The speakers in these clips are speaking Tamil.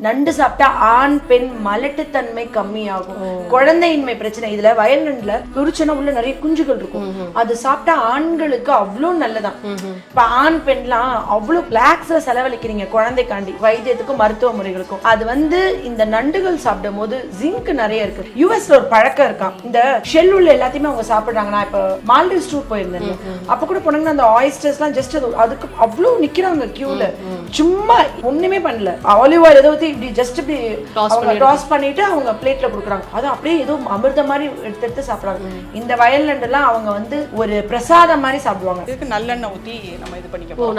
நண்டு சாப்பிட்டா ஆண் பெண் மலட்டுத்தன்மை கம்மியாகும். குழந்தையின்மை பிரச்சனை இதுல வயல் நண்டுல துரிச்சனா உள்ள நிறைய குஞ்சுகள் இருக்கும். அது சாப்பிட்டா ஆண்களுக்கு அவ்வளவு நல்லதான். இப்ப ஆண் பெண்லாம் அவ்வளவு லாக்ஸா செலவழிக்கிறீங்க குழந்தைக்காண்டி, வைத்தியத்துக்கும் மருத்துவ முறைகளுக்கும். அது இந்த நண்டுகள் சாப்பிடும் போது ஜிங்க் நிறைய இருக்கு. யூஎஸ்ல ஒரு பழக்கம் இருக்கான், இந்த ஷெல் உள்ள எல்லாத்தையுமே அவங்க சாப்பிடுறாங்க. நான் இப்ப மால்டீவ்ஸ் டூர் போயிருந்தேன், அப்ப கூட போனாங்கன்னா அந்த ஆயிஸ்டர்ஸ் எல்லாம் ஜஸ்ட் அதுக்கு அவ்வளவு நிக்கிறாங்க கியூல, சும்மா ஒண்ணுமே பண்ணல. ஆலிவ் ஆயில் ஏதோ இப்படி ஜஸ்ட் இப்படி அவங்க டாஸ் பண்ணிட்டு அவங்க பிளேட்ல கொடுக்குறாங்க. அது அப்படியே ஏதோ அமிர்த மாதிரி எடுத்து சாப்பிடுறாங்க. இந்த வயல் நண்டுலாம் அவங்க ஒரு பிரசாதம் மாதிரி சாப்பிடுவாங்க. இதுக்கு நல்லெண்ணெய் ஊத்தி நம்ம இது பண்ணிக்கலாம்.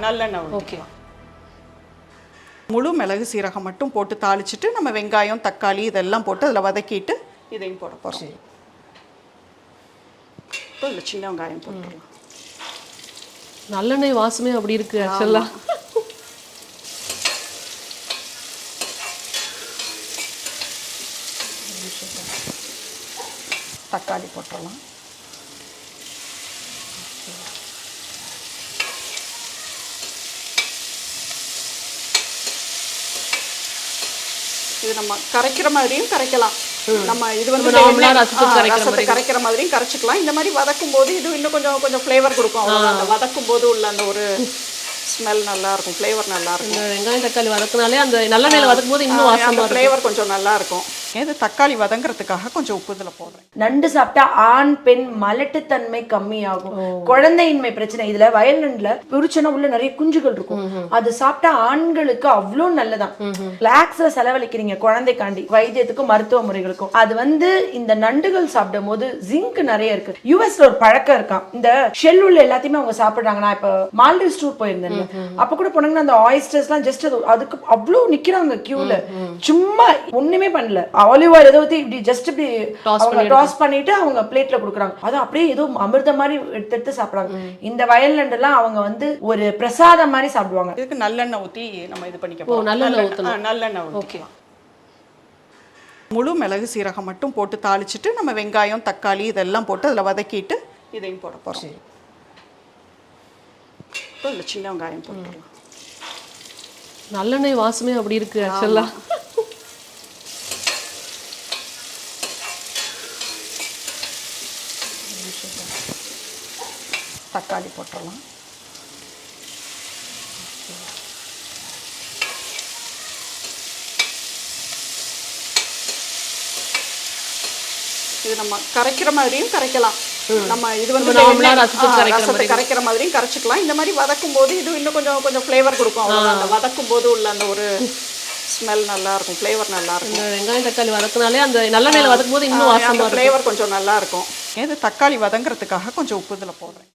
நல்லெண்ணெய் ஓகே. முழு மிளகு சீரகம் மட்டும் போட்டு தாளிச்சிட்டு நம்ம வெங்காயம் தக்காளி இதெல்லாம் போட்டு அதில் வதக்கிட்டு இதையும் போட போகிறோம். இப்போ இதில் சின்ன வெங்காயம் போட்டுடலாம். நல்லெண்ணெய் வாசமே அப்படி இருக்கு ஆக்சுவலா. தக்காளி போட்டுடலாம். இது நம்ம கரைக்கிற மாதிரியும் கரைக்கலாம். நம்ம இது ரசத்தை கரைக்கிற மாதிரியும் கரைச்சிக்கலாம். இந்த மாதிரி வதக்கும் போது இது இன்னும் கொஞ்சம் ஃப்ளேவர் கொடுக்கும். அந்த வதக்கும் போது உள்ள அந்த ஒரு ஸ்மெல் நல்லா இருக்கும், ஃப்ளேவர் நல்லா இருக்கும். வெங்காயம் தக்காளி வதக்குனாலே அந்த நல்லெண்ணெயில வதக்கும் போது இன்னும் வாசமா ஃப்ளேவர் கொஞ்சம் நல்லா இருக்கும். இது தக்காளி வதங்கிறதுக்காக கொஞ்சம் உப்பு இதில் போடுறேன். நண்டு சாப்பிட்டா ஆண் பெண் மலட்டுத்தன்மை கம்மியாகும். குழந்தையின்மை பிரச்சனை இதுல வயல் நண்டுல துரிச்சனா உள்ள நிறைய குஞ்சுகள் இருக்கும். அது சாப்பிட்டா ஆண்களுக்கு அவ்வளவு நல்லதான். லாக்ஸா செலவழிக்கிறீங்க குழந்தைக்காண்டி, வைத்தியத்துக்கும் மருத்துவ முறைகளுக்கும். அது இந்த நண்டுகள் சாப்பிடும் போது ஜிங்க் நிறைய இருக்கு. யூஎஸ்ல ஒரு பழக்கம் இருக்கான், இந்த ஷெல் உள்ள எல்லாத்தையுமே அவங்க சாப்பிடுறாங்க. நான் இப்ப மால்டீவ்ஸ் டூர் போயிருந்தேன், அப்ப கூட போனாங்கன்னா அந்த ஆயிஸ்டர்ஸ் எல்லாம் ஜஸ்ட் அதுக்கு அவ்வளவு நிக்கிறாங்க கியூல, சும்மா ஒண்ணுமே பண்ணல. ஆலிவ் ஆயில் ஏதோ இப்படி ஜஸ்ட் இப்படி அவங்க டாஸ் பண்ணிட்டு அவங்க பிளேட்ல கொடுக்குறாங்க. அது அப்படியே ஏதோ அமிர்த மாதிரி எடுத்து சாப்பிடுறாங்க. இந்த வயல் நண்டுலாம் அவங்க ஒரு பிரசாதம் மாதிரி சாப்பிடுவாங்க. இதுக்கு நல்லெண்ணெய் ஊத்தி நம்ம இது பண்ணிக்கலாம். நல்லெண்ணெய் ஓகே. முழு மிளகு சீரகம் மட்டும் போட்டு தாளிச்சிட்டு நம்ம வெங்காயம் தக்காளி இதெல்லாம் போட்டு அதில் வதக்கிட்டு இதையும் போட போகிறோம். இப்போ இதில் சின்ன வெங்காயம் போட்டுடலாம். நல்லெண்ணெய் வாசமே அப்படி இருக்கு ஆக்சுவலா. தக்காளி போட்டுடலாம். இது நம்ம கரைக்கிற மாதிரியும் கரைக்கலாம். நம்ம இது ரசத்தை கரைக்கிற மாதிரியும் கரைச்சிக்கலாம். இந்த மாதிரி வதக்கும் போது இது இன்னும் கொஞ்சம் ஃப்ளேவர் கொடுக்கும். அந்த வதக்கும் போது உள்ள அந்த ஒரு ஸ்மெல் நல்லா இருக்கும், ஃப்ளேவர் நல்லா இருக்கும். வெங்காயம் தக்காளி வதக்குனாலே அந்த நல்லெண்ணெயில வதக்கும் போது இன்னும் வாசமா ஃப்ளேவர் கொஞ்சம் நல்லா இருக்கும். இது தக்காளி வதங்கிறதுக்காக கொஞ்சம் உப்பு இதில் போடுறேன்.